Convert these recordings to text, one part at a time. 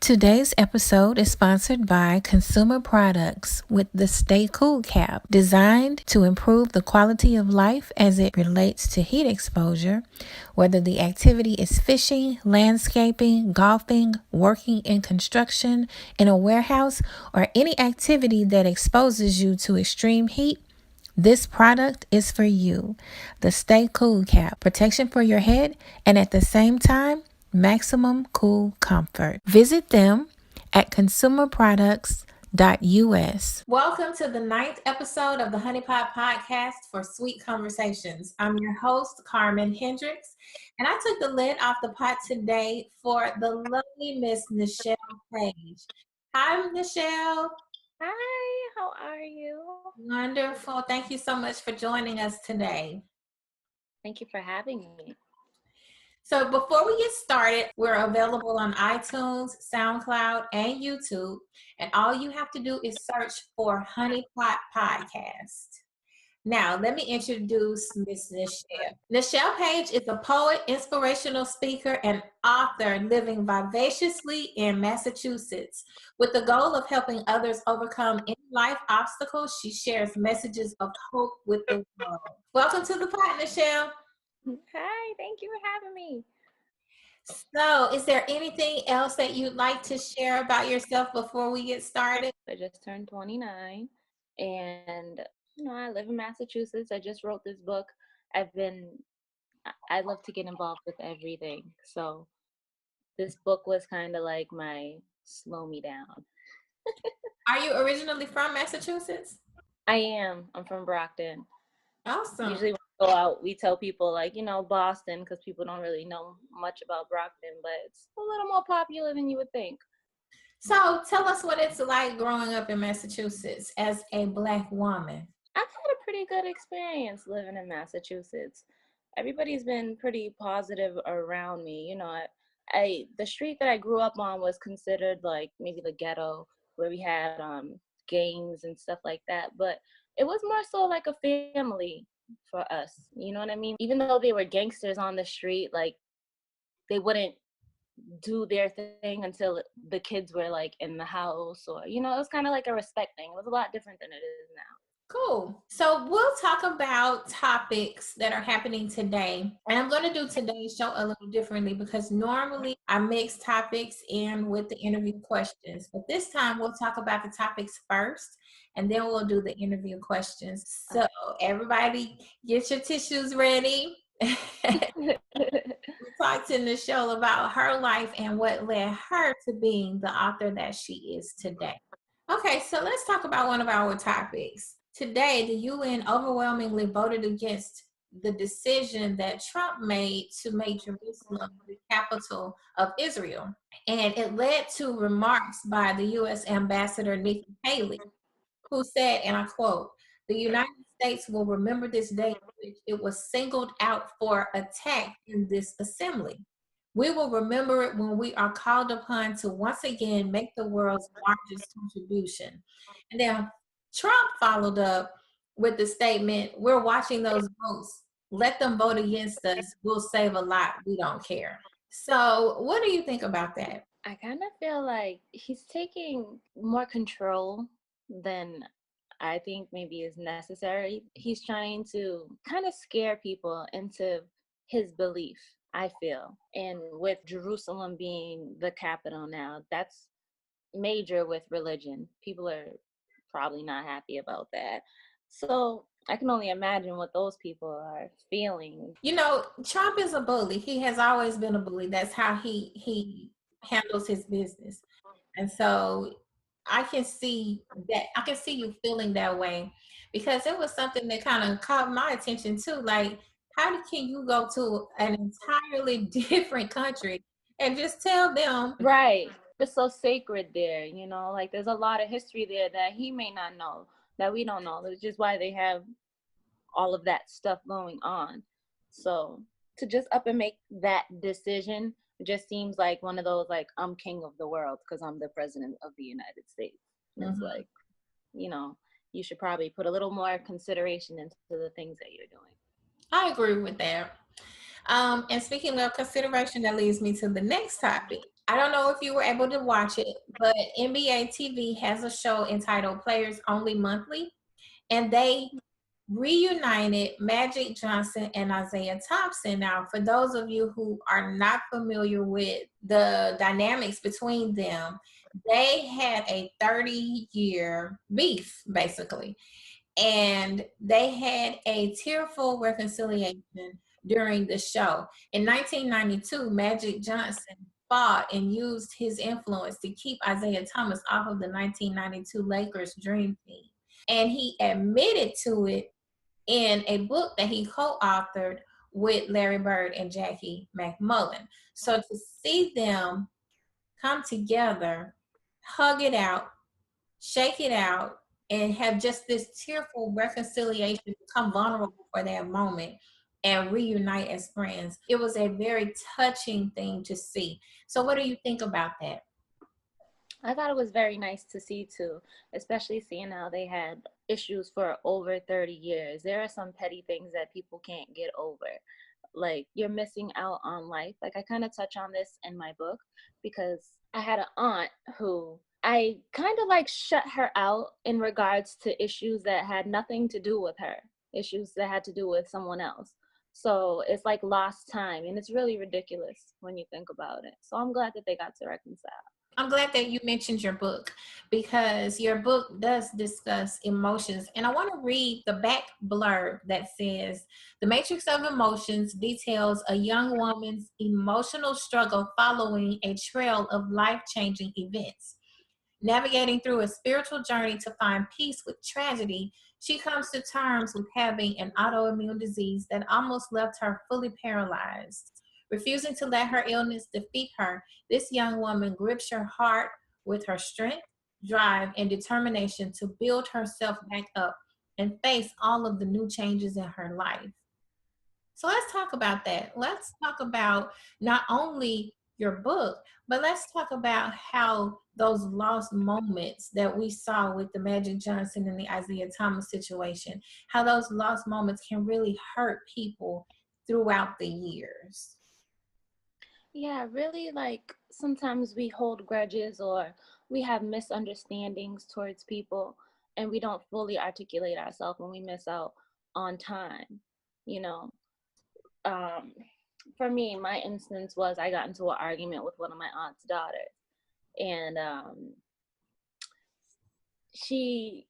Today's episode is sponsored by Consumer Products with the Stay Cool cap, designed to improve the quality of life as it relates to heat exposure, whether the activity is fishing, landscaping, golfing, working in construction, in a warehouse, or any activity that exposes you to extreme heat. This product is for you. The Stay Cool cap, protection for your head, and at the same time, maximum cool comfort. Visit them at consumerproducts.us. Welcome to the 9th episode of the Honey Pot Podcast for Sweet Conversations. I'm your host, Carmen Hendricks, and I took the lid off the pot today for the lovely Miss Nychelle Paige. Hi, Nychelle. Hi, how are you? Wonderful. Thank you so much for joining us today. Thank you for having me. So before we get started, we're available on iTunes, SoundCloud, and YouTube. And all you have to do is search for Honey Pot Podcast. Now, let me introduce Miss Nychelle. Nychelle Paige is a poet, inspirational speaker, and author living vivaciously in Massachusetts. With the goal of helping others overcome any life obstacles, she shares messages of hope with the world. Welcome to the pot, Nychelle. Hi, thank you for having me. So, is there anything else that you'd like to share about yourself before we get started? I just turned 29 and I live in Massachusetts. I just wrote this book. I love to get involved with everything. So this book was kind of like my slow me down. Are you originally from Massachusetts? I am. I'm from Brockton. Awesome. Usually when we go out, we tell people Boston, because people don't really know much about Brockton, but it's a little more popular than you would think. So tell us what it's like growing up in Massachusetts as a Black woman. I've had a pretty good experience living in Massachusetts. Everybody's been pretty positive around me. The street that I grew up on was considered like maybe the ghetto, where we had gangs and stuff like that, but it was more so like a family for us. You know what I mean? Even though they were gangsters on the street, like they wouldn't do their thing until the kids were like in the house, or it was kind of like a respect thing. It was a lot different than it is now. Cool. So we'll talk about topics that are happening today. And I'm going to do today's show a little differently because normally I mix topics in with the interview questions. But this time we'll talk about the topics first and then we'll do the interview questions. So everybody get your tissues ready. We'll talk to Nychelle about her life and what led her to being the author that she is today. Okay, so let's talk about one of our topics. Today, the UN overwhelmingly voted against the decision that Trump made to make Jerusalem the capital of Israel. And it led to remarks by the U.S. Ambassador Nikki Haley, who said, and I quote, "The United States will remember this day in which it was singled out for attack in this assembly. We will remember it when we are called upon to once again make the world's largest contribution." And then Trump followed up with the statement, "We're watching those votes. Let them vote against us. We'll save a lot. We don't care." So what do you think about that? I kind of feel like he's taking more control than I think maybe is necessary. He's trying to kind of scare people into his belief, I feel. And with Jerusalem being the capital now, that's major with religion. People are probably not happy about that. So I can only imagine what those people are feeling. Trump is a bully. He has always been a bully. That's how he handles his business. And so I can see that. I can see you feeling that way because it was something that kind of caught my attention too. Like, can you go to an entirely different country and just tell them? Right. It's so sacred there, like there's a lot of history there that he may not know, that we don't know. Which is why they have all of that stuff going on. So to just up and make that decision just seems like one of those, like, I'm king of the world because I'm the president of the United States. And it's like, you you should probably put a little more consideration into the things that you're doing. I agree with that. And speaking of consideration, that leads me to the next topic. I don't know if you were able to watch it, but NBA TV has a show entitled Players Only Monthly, and they reunited Magic Johnson and Isaiah Thompson. Now, for those of you who are not familiar with the dynamics between them, they had a 30-year beef, basically. And they had a tearful reconciliation during the show. In 1992, Magic Johnson fought and used his influence to keep Isaiah Thomas off of the 1992 Lakers dream team. And he admitted to it in a book that he co-authored with Larry Bird and Jackie McMullen. So to see them come together, hug it out, shake it out, and have just this tearful reconciliation, become vulnerable for that moment and reunite as friends. It was a very touching thing to see. So what do you think about that? I thought it was very nice to see too, especially seeing how they had issues for over 30 years. There are some petty things that people can't get over. Like, you're missing out on life. Like, I kind of touch on this in my book because I had an aunt who I kind of like shut her out in regards to issues that had nothing to do with her, issues that had to do with someone else. So it's like lost time, and it's really ridiculous when you think about it. So I'm glad that they got to reconcile. I'm glad that you mentioned your book, because your book does discuss emotions. And I want to read the back blurb that says, "The Matrix of Emotions details a young woman's emotional struggle following a trail of life-changing events. Navigating through a spiritual journey to find peace with tragedy, she comes to terms with having an autoimmune disease that almost left her fully paralyzed. Refusing to let her illness defeat her, this young woman grips her heart with her strength, drive, and determination to build herself back up and face all of the new changes in her life." So let's talk about that. Let's talk about not only your book, but let's talk about how those lost moments that we saw with the Magic Johnson and the Isaiah Thomas situation, how those lost moments can really hurt people throughout the years. Yeah, really, like sometimes we hold grudges or we have misunderstandings towards people and we don't fully articulate ourselves when we miss out on time. You know, um, for me, my instance was I got into an argument with one of my aunt's daughters, and she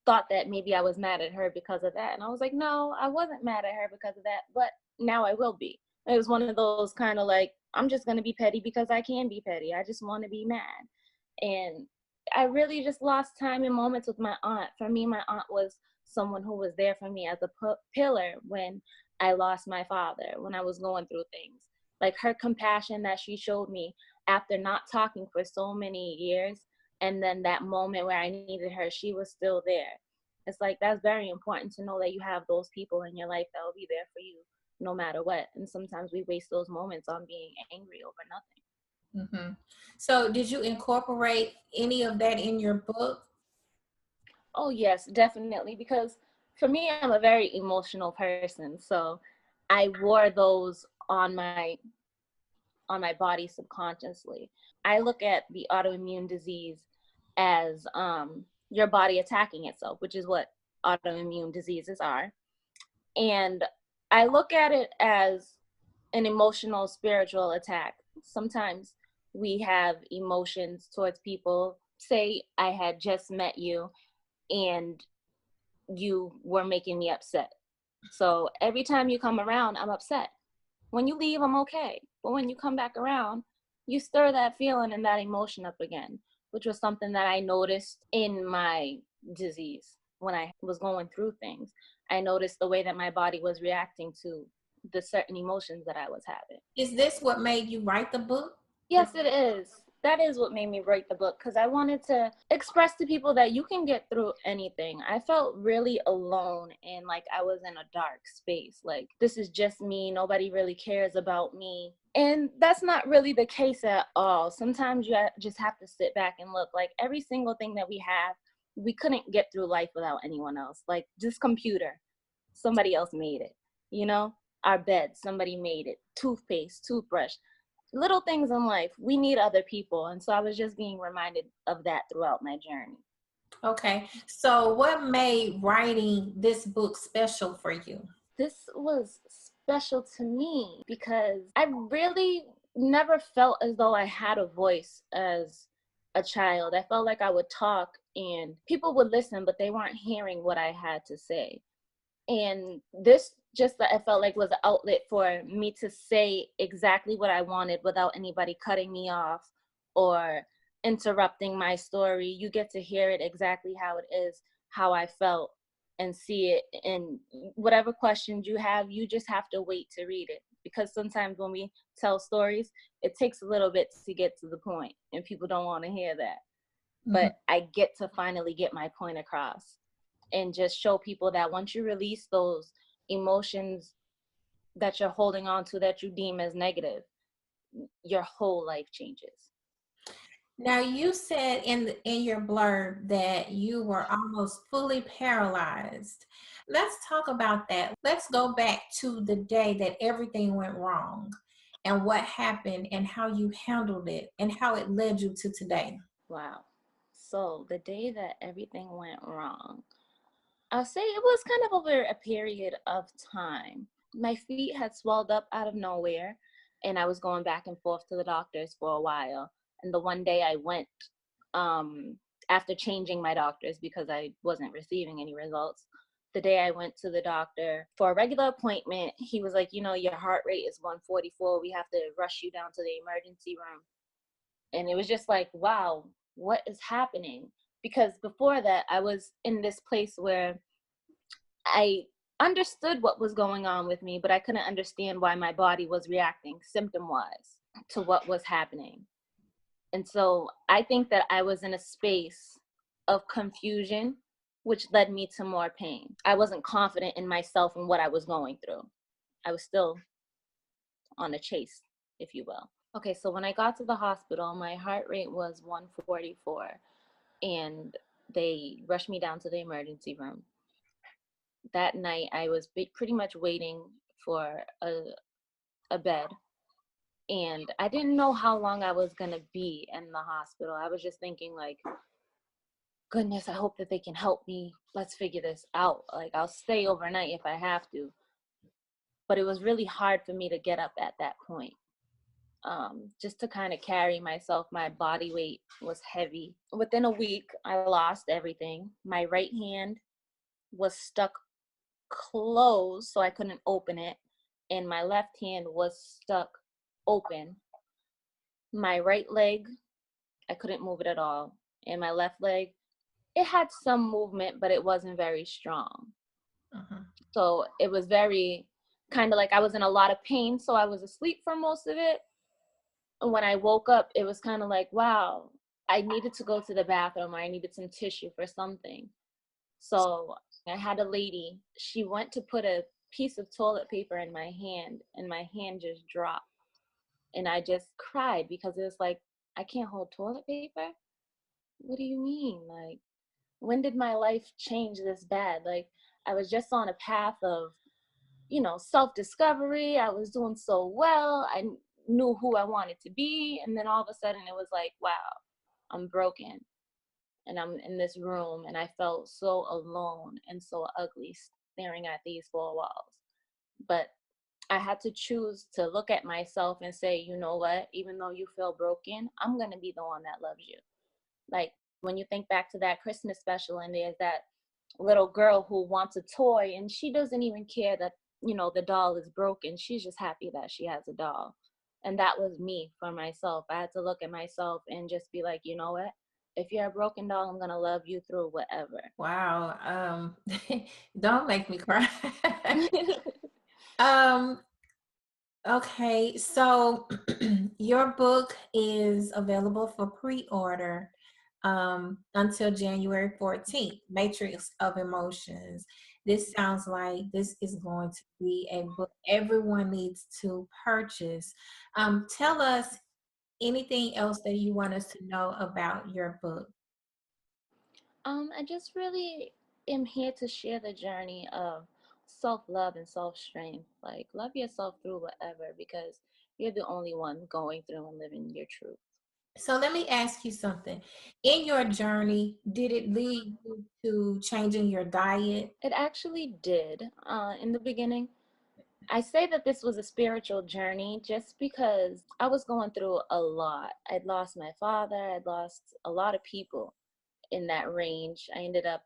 thought that maybe I was mad at her because of that, and I was like, no, I wasn't mad at her because of that, but now I will be. It was one of those kind of like, I'm just gonna be petty because I can be petty. I just want to be mad, and I really just lost time and moments with my aunt. For me, my aunt was someone who was there for me as a pillar when I lost my father, when I was going through things. Like, her compassion that she showed me after not talking for so many years, and then that moment where I needed her, she was still there. It's like, that's very important to know that you have those people in your life that will be there for you no matter what. And sometimes we waste those moments on being angry over nothing. Mm-hmm. So did you incorporate any of that in your book? Oh yes, definitely, because for me, I'm a very emotional person, so I wore those on my body subconsciously. I look at the autoimmune disease as your body attacking itself, which is what autoimmune diseases are. And I look at it as an emotional, spiritual attack. Sometimes we have emotions towards people. Say I had just met you and you were making me upset. So every time you come around, I'm upset. When you leave, I'm okay. But when you come back around, you stir that feeling and that emotion up again, which was something that I noticed in my disease when I was going through things. I noticed the way that my body was reacting to the certain emotions that I was having. Is this what made you write the book? Yes, it is. That is what made me write the book, because I wanted to express to people that you can get through anything. I felt really alone and like I was in a dark space. Like, this is just me. Nobody really cares about me. And that's not really the case at all. Sometimes you just have to sit back and look. Like every single thing that we have, we couldn't get through life without anyone else. Like this computer, somebody else made it. You know, our bed, somebody made it. Toothpaste, toothbrush, little things in life, we need other people. And so I was just being reminded of that throughout my journey. Okay. So what made writing this book special for you? This was special to me because I really never felt as though I had a voice as a child. I felt like I would talk and people would listen, but they weren't hearing what I had to say. And this just, I felt like, was an outlet for me to say exactly what I wanted without anybody cutting me off or interrupting my story. You get to hear it exactly how it is, how I felt, and see it. And whatever questions you have, you just have to wait to read it. Because sometimes when we tell stories, it takes a little bit to get to the point, and people don't want to hear that. But I get to finally get my point across and just show people that once you release those emotions that you're holding on to that you deem as negative, your whole life changes. Now you said in your blurb that you were almost fully paralyzed. Let's talk about that. Let's go back to the day that everything went wrong and what happened and how you handled it and how it led you to today. Wow. So the day that everything went wrong, I'll say it was kind of over a period of time. My feet had swelled up out of nowhere, and I was going back and forth to the doctors for a while. And the one day I went, after changing my doctors because I wasn't receiving any results, the day I went to the doctor for a regular appointment, he was like, your heart rate is 144. We have to rush you down to the emergency room. And it was just like, wow, what is happening? Because before that, I was in this place where I understood what was going on with me, but I couldn't understand why my body was reacting symptom-wise to what was happening. And so I think that I was in a space of confusion, which led me to more pain. I wasn't confident in myself and what I was going through. I was still on the chase, if you will. Okay, so when I got to the hospital, my heart rate was 144, and they rushed me down to the emergency room. That night, I was pretty much waiting for a bed, and I didn't know how long I was going to be in the hospital. I was just thinking, like, goodness, I hope that they can help me. Let's figure this out. Like, I'll stay overnight if I have to. But it was really hard for me to get up at that point. Just to kind of carry myself. My body weight was heavy. Within a week, I lost everything. My right hand was stuck closed, so I couldn't open it, and my left hand was stuck open. My right leg, I couldn't move it at all, and my left leg, it had some movement, but it wasn't very strong. So it was very kind of like I was in a lot of pain, so I was asleep for most of it. When I woke up, it was kind of like, wow, I needed to go to the bathroom, or I needed some tissue for something. So I had a lady, she went to put a piece of toilet paper in my hand, and my hand just dropped. And I just cried because it was like, I can't hold toilet paper? What do you mean? Like, when did my life change this bad? Like, I was just on a path of, self-discovery. I was doing so well. I knew who I wanted to be. And then all of a sudden it was like, wow, I'm broken. And I'm in this room, and I felt so alone and so ugly staring at these four walls. But I had to choose to look at myself and say, you know what, even though you feel broken, I'm going to be the one that loves you. Like when you think back to that Christmas special, and there's that little girl who wants a toy, and she doesn't even care that, the doll is broken. She's just happy that she has a doll. And that was me for myself. I had to look at myself and just be like, you know what? If you're a broken doll, I'm going to love you through whatever. Wow. Don't make me cry. um, okay, so your book is available for pre-order until January 14th, Matrix of Emotions. this sounds like this is going to be a book everyone needs to purchase. Tell us anything else that you want us to know about your book. I just really am here to share the journey of self-love and self-strength. Like, love yourself through whatever, because you're the only one going through and living your truth. So let me ask you something. In your journey, did it lead you to changing your diet? It actually did. In the beginning, I say that this was a spiritual journey just because I was going through a lot. I'd lost my father, I'd lost a lot of people in that range. I ended up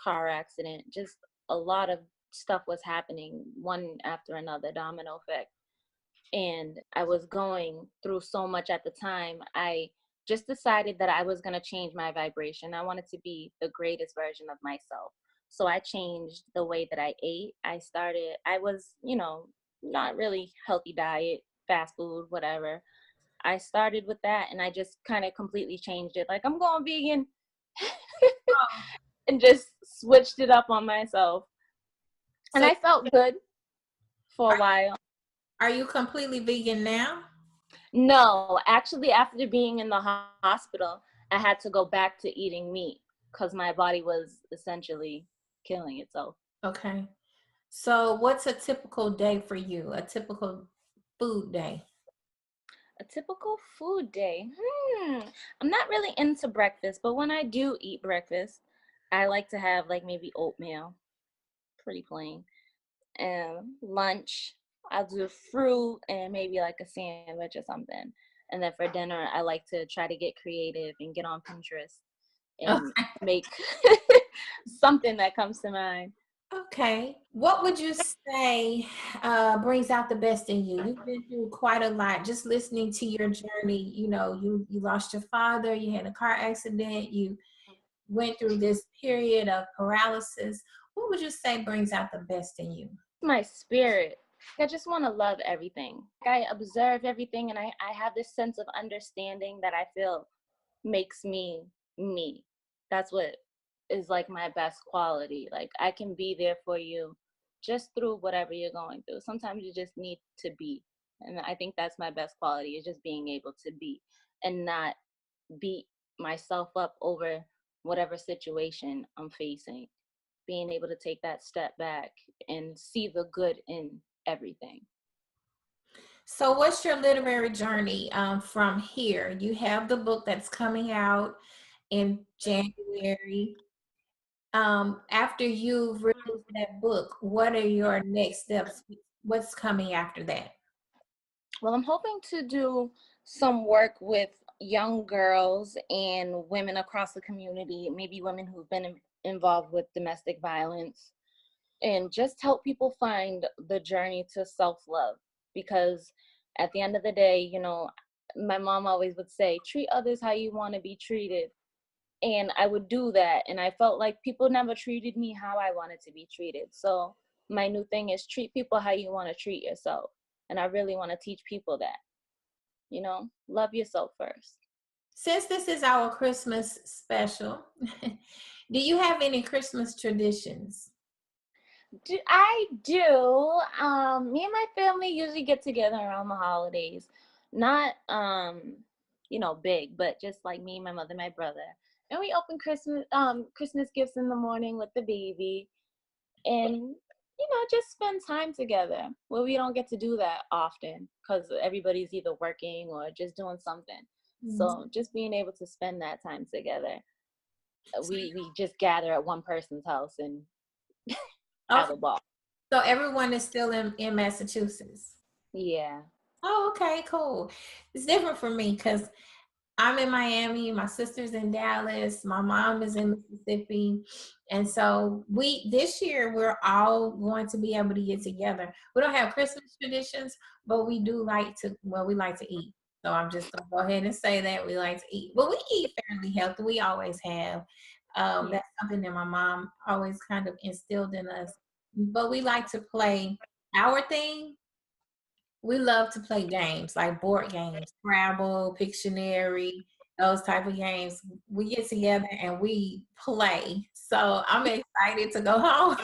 car accident, just a lot of stuff was happening one after another, domino effect. And I was going through so much at the time. I just decided that I was going to change my vibration. I wanted to be the greatest version of myself. So I changed the way that I ate. I was, not really healthy diet, fast food, whatever. I started with that and I just kind of completely changed it. Like, I'm going vegan and just switched it up on myself. And So I felt good for a while. are you completely vegan now? No, actually, after being in the hospital, I had to go back to eating meat because my body was essentially killing itself. Okay. So what's a typical day for you? A typical food day? A typical food day. I'm not really into breakfast, but when I do eat breakfast, I like to have like maybe oatmeal, pretty plain. And lunch, I'll do fruit and maybe like a sandwich or something. And then for dinner, I like to try to get creative and get on Pinterest and make something that comes to mind. Okay. What would you say brings out the best in you? You've been through quite a lot. Just listening to your journey, you lost your father, you had a car accident, you went through this period of paralysis. What would you say brings out the best in you? My spirit. I just want to love everything. I observe everything and I have this sense of understanding that I feel makes me me. That's what is like my best quality. Like, I can be there for you just through whatever you're going through. Sometimes you just need to be. And I think that's my best quality, is just being able to be and not beat myself up over whatever situation I'm facing. Being able to take that step back and see the good in everything. So, what's your literary journey from here? You have the book that's coming out in January. After you've released that book, what are your next steps? What's coming after that? Well, I'm hoping to do some work with young girls and women across the community, maybe women who've been involved with domestic violence, and just help people find the journey to self-love. Because at the end of the day, my mom always would say, treat others how you want to be treated. And I would do that. And I felt like people never treated me how I wanted to be treated. So my new thing is treat people how you want to treat yourself. And I really want to teach people that, love yourself first. Since this is our Christmas special, do you have any Christmas traditions? I do. Me and my family usually get together around the holidays. Not big, but just like me, my mother, my brother. And we open Christmas gifts in the morning with the baby, and just spend time together. Well, we don't get to do that often because everybody's either working or just doing something. Mhm. So just being able to spend that time together. We just gather at one person's house and have Okay, a ball. so everyone is still in Massachusetts. Yeah. Oh, okay, cool. It's different for me because I'm in Miami, my sister's in Dallas, my mom is in Mississippi. And so this year we're all going to be able to get together. We don't have Christmas traditions, but we do we like to eat. So I'm just gonna go ahead and say that we like to eat. But we eat fairly healthy. We always have. Yeah. That's something that my mom always kind of instilled in us. But we like to play our thing. We love to play games like board games, Scrabble, Pictionary, those type of games. We get together and we play. So I'm excited to go home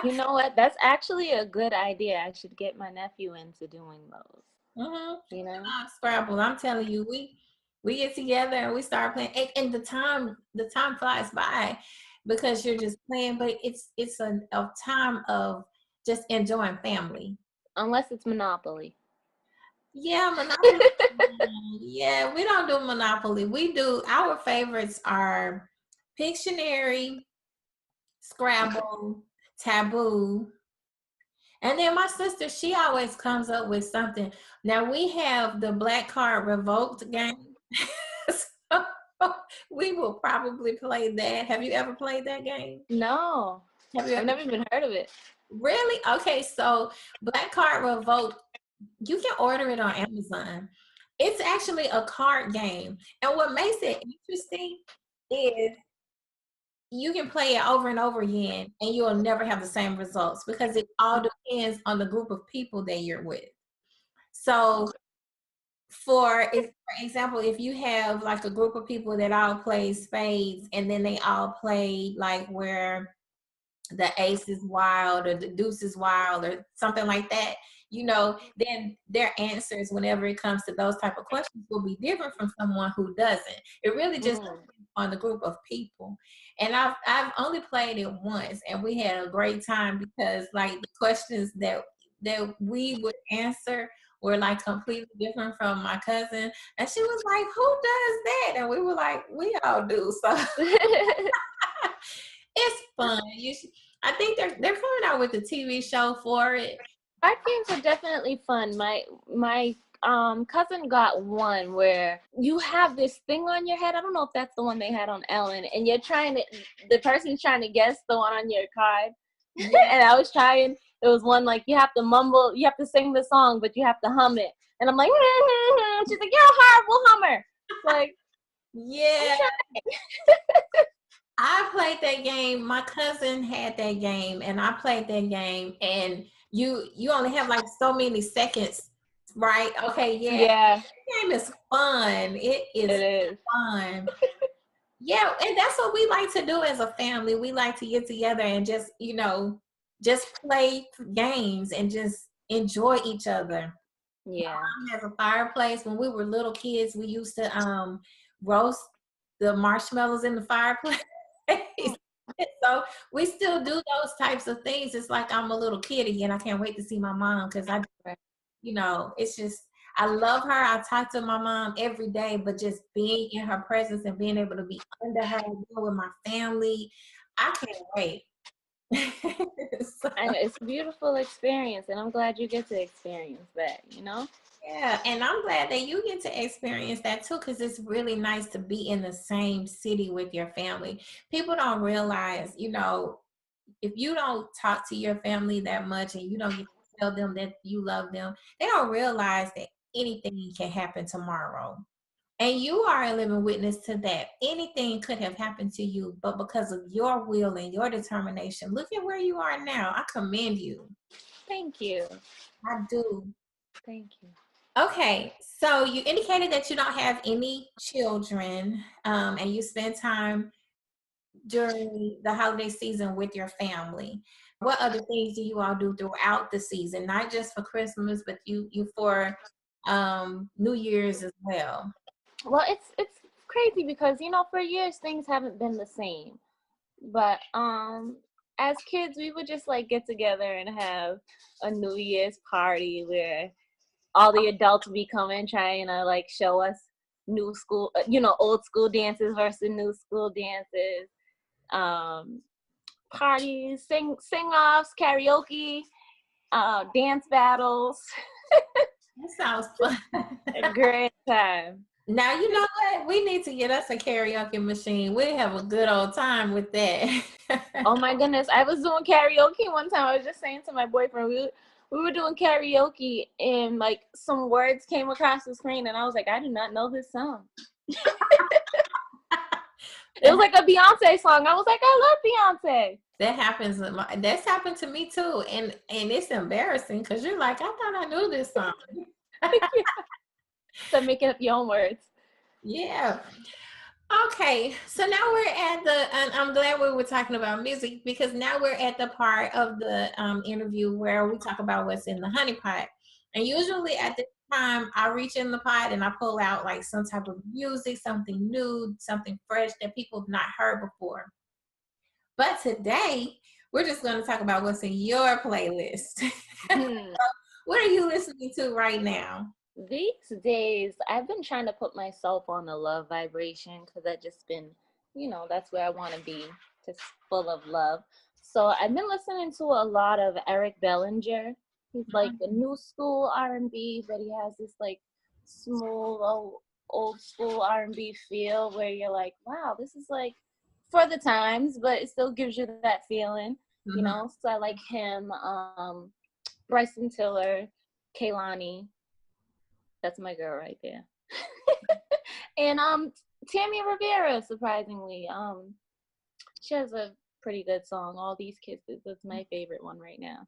You know what? That's actually a good idea. I should get my nephew into doing those. Mm-hmm. You know? Scrabble. I'm telling you, we get together and we start playing, and the time flies by because you're just playing. But it's a time of just enjoying family. Unless it's Monopoly. Yeah, Monopoly. Yeah, we don't do Monopoly. We do our favorites are Pictionary, Scrabble, Taboo. And then my sister, she always comes up with something. Now we have the Black Card Revoked game. So we will probably play that. Have you ever played that game? No. Have you I've ever? never even heard of it. Really? Okay, so Black Card Revoked, you can order it on Amazon. It's actually a card game. And what makes it interesting is you can play it over and over again and you'll never have the same results because it all depends on the group of people that you're with. So for example, if you have like a group of people that all play spades and then they all play like where the ace is wild or the deuce is wild or something like that, then their answers whenever it comes to those type of questions will be different from someone who doesn't. It really just depends on the group of people. And I've only played it once and we had a great time because like the questions that we would answer were like completely different from my cousin. And she was like, who does that? And we were like, we all do. So it's fun. I think they're coming out with a TV show for it. Card games are definitely fun. My cousin got one where you have this thing on your head. I don't know if that's the one they had on Ellen, and the person's trying to guess the one on your card. Yeah. And I was trying. It was one like you have to mumble, you have to sing the song, but you have to hum it. And I'm like, she's like, you're a horrible hummer. Like, yeah. I played that game. My cousin had that game, and I played that game. And you only have like so many seconds, right? Okay, yeah. Yeah. The game is fun. It is fun. Yeah, and that's what we like to do as a family. We like to get together and just play games and just enjoy each other. Yeah. My mom has a fireplace. When we were little kids, we used to roast the marshmallows in the fireplace. So we still do those types of things. It's like I'm a little kid again. I can't wait to see my mom because it's just, I love her. I talk to my mom every day, but just being in her presence and being able to be under her, with my family, I can't wait. And it's a beautiful experience, and I'm glad you get to experience that, Yeah, and I'm glad that you get to experience that too, because it's really nice to be in the same city with your family. People don't realize, if you don't talk to your family that much and you don't get to tell them that you love them, they don't realize that anything can happen tomorrow. And you are a living witness to that. Anything could have happened to you, but because of your will and your determination, look at where you are now. I commend you. Thank you. I do. Thank you. Okay, so you indicated that you don't have any children, and you spend time during the holiday season with your family. What other things do you all do throughout the season? Not just for Christmas, but you for New Year's as well. Well, it's crazy because for years things haven't been the same. But as kids, we would just like get together and have a New Year's party where all the adults would be coming trying to like show us new school, old school dances versus new school dances. Parties, sing-offs, karaoke, dance battles. That sounds fun. A great time. Now, you know what? We need to get us a karaoke machine. We have a good old time with that. Oh my goodness. I was doing karaoke one time. I was just saying to my boyfriend, we were doing karaoke and like some words came across the screen and I was like, I do not know this song. It was like a Beyonce song. I was like, I love Beyonce. That happens. That's happened to me too. And it's embarrassing because you're like, I thought I knew this song. So making up your own words. Yeah. Okay, so now we're at and I'm glad we were talking about music because now we're at the part of the interview where we talk about what's in the honey pot. And usually at this time, I reach in the pot and I pull out like some type of music, something new, something fresh that people have not heard before. But today, we're just going to talk about what's in your playlist. What are you listening to right now? These days, I've been trying to put myself on a love vibration because I've just been, that's where I want to be, just full of love. So I've been listening to a lot of Eric Bellinger. He's like a new school R&B, but he has this like smooth old school R&B feel where you're like, wow, this is like for the times, but it still gives you that feeling, So I like him, Bryson Tiller, Kehlani. That's my girl right there. And Tammy Rivera, surprisingly. She has a pretty good song, All These Kisses. That's my favorite one right now.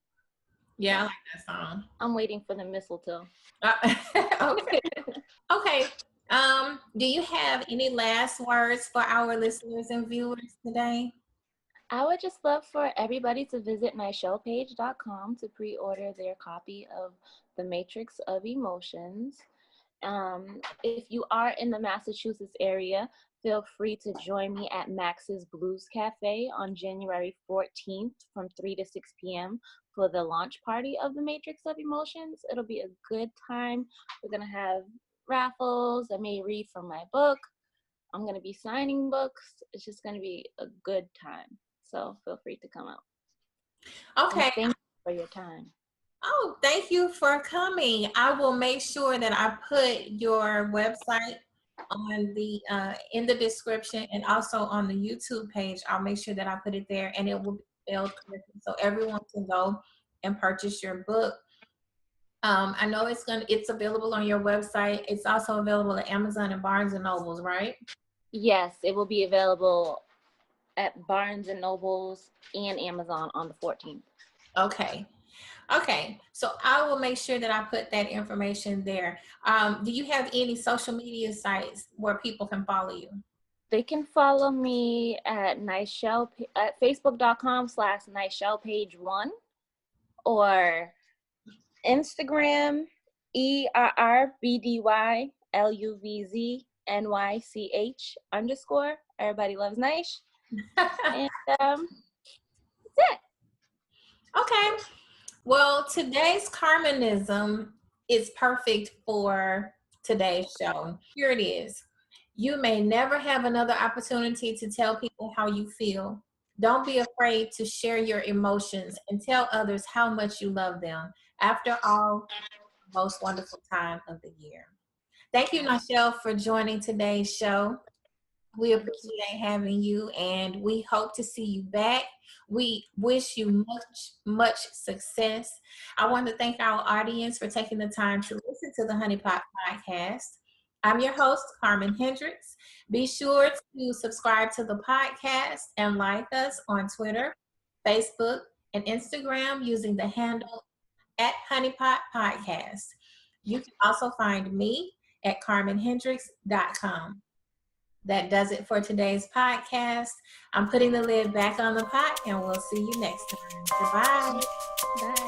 Yeah, I like that song. I'm waiting for the mistletoe. Okay. Okay. Do you have any last words for our listeners and viewers today? I would just love for everybody to visit nychellepaige.com to pre-order their copy of The Matrix of Emotions. If you are in the Massachusetts area, feel free to join me at Max's Blues Cafe on January 14th from 3 to 6 p.m. for the launch party of The Matrix of Emotions. It'll be a good time. We're going to have raffles. I may read from my book. I'm going to be signing books. It's just going to be a good time. So feel free to come out. Okay. And thank you for your time. Oh, thank you for coming. I will make sure that I put your website on the in the description and also on the YouTube page. I'll make sure that I put it there and it will be spelled correctly so everyone can go and purchase your book. I know it's available on your website. It's also available at Amazon and Barnes and Nobles, right? Yes, it will be available at Barnes and Nobles and Amazon on the 14th. Okay, so I will make sure that I put that information there. Do you have any social media sites where people can follow you? They can follow me at facebook.com/NychellePage1 or Instagram ERRBDYLUVZNYCH_. Everybody loves Nyche. And that's it. Okay. Well, today's Carmenism is perfect for today's show. Here it is. You may never have another opportunity to tell people how you feel. Don't be afraid to share your emotions and tell others how much you love them. After all, the most wonderful time of the year. Thank you, Nychelle, for joining today's show. We appreciate having you and we hope to see you back. We wish you much success. I want to thank our audience for taking the time to listen to the Honey Pot Podcast. I'm your host, Carmen Hendricks. Be sure to subscribe to the podcast and like us on Twitter, Facebook, and Instagram using the handle at Honeypot Podcast. You can also find me at carmenhendricks.com. That does it for today's podcast. I'm putting the lid back on the pot and we'll see you next time. Goodbye. Bye.